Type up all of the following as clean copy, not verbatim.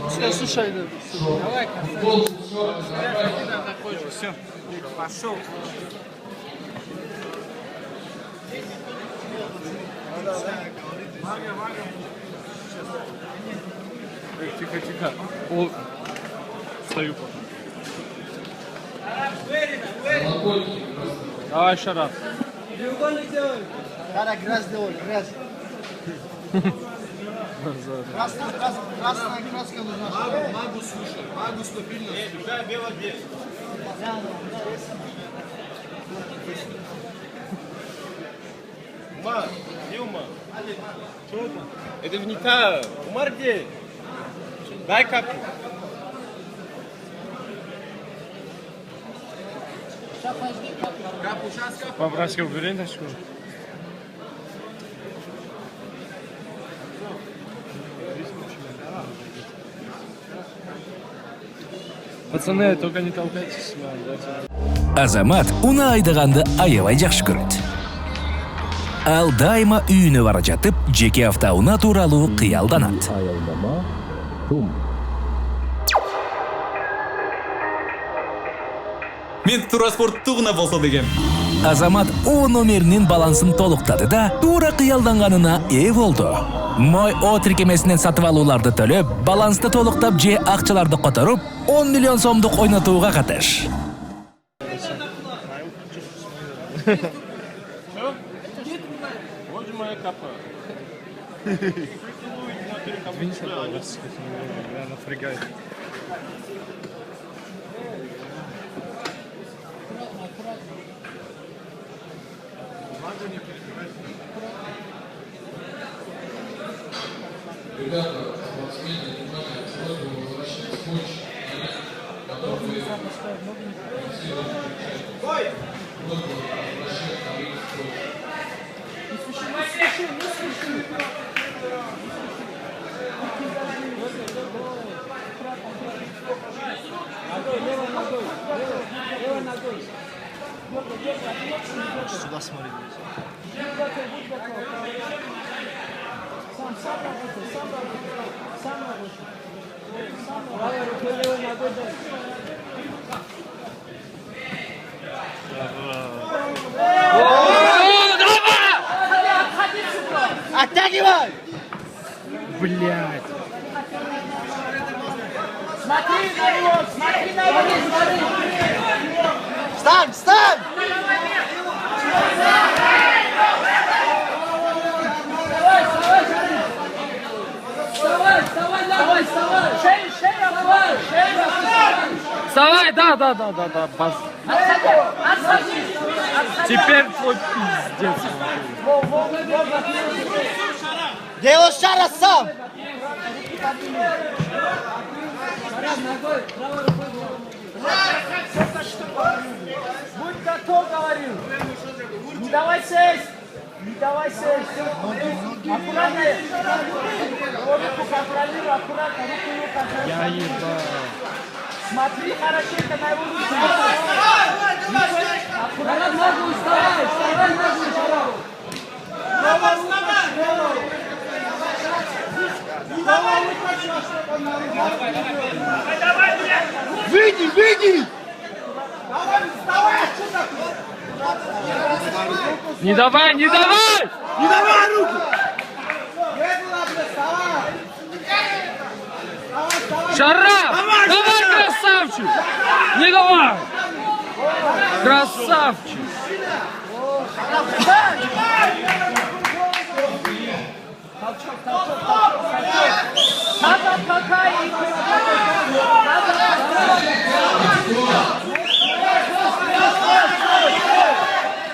Все, слушай, давай, все, пошел. Тихо, тихо. О, стою. Давай еще раз. Кара, грязь делай, грязь. Красная краска нужна. Магу слушай, магу стабильно. Бело без. Умар, где Умар? Это не та. Умар где? Дай капу. Капу, сейчас капу. Попроси убериточку. Пацаны, только не толкайтесь. Азамат уни айдаганда аябай жакшы көрөт. Ал дайыма үйүнө бара жатып, жеке автоунаа тууралуу кыялданат. Мен Турспорт тугуна болсо дегем. Азамат О номеринин балансын толуктады да, туура кыялданганына ээ болду. Мой О тиркемесинен сатып алууларды төлөп, балансты толуктап же акчаларды которуп, 10 миллион сомдук ойнотууга катыш. Вот же моя капа. Извините, пожалуйста, меня напрягает. Ребята, спортсмены, внимание, просьба возвращать скотч, которые просьба возвращать на рынок Сюда смотри. Оттягивай! Блять. Смотри на него! Смотри на него! Встань! Встань! Вставай, да, бас. Теперь твой пиздец. Делай шара сам! Будь готов, говорю. Не давай сесть. Не давай сесть. Аккуратно. Руку контролируй, аккуратно. Руку его контролируй. Я ебал. Смотри хорошенько на его руку. Аккуратно ногу вставай. Вставай ногу. Выйди, выйди! Давай, отсюда! Не давай, не давай! Не давай руку! Шарап! Давай, красавчик! Не давай! Красавчик! Надо пока и...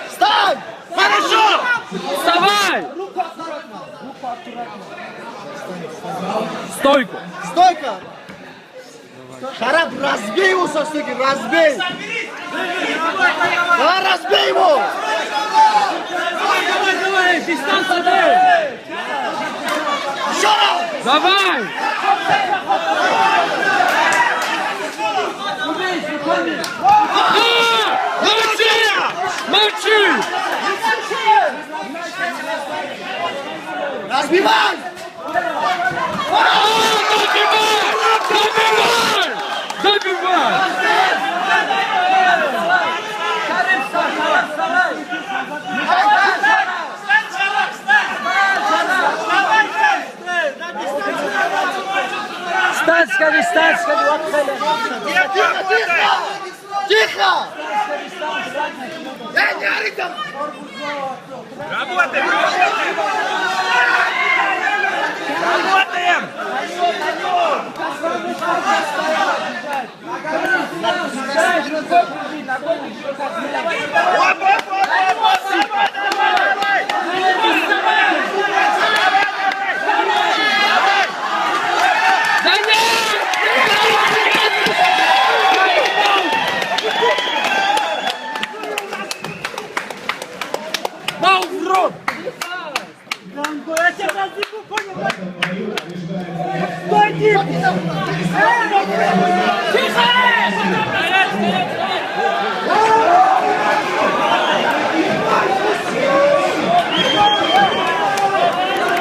Встань! Хорошо! Вставай! Руку аккуратно! Руку аккуратно! Стойку! Стойка! Шарап, разбей его со стойки, разбей! Давай, разбей его! Давай, дистанция дай! Еще раз! Давай! Молчи! Молчи! Разбивай! Разбивай! Дистанция, вот Тихо! Я не ору там! Работаем! Дал в рот! Стой,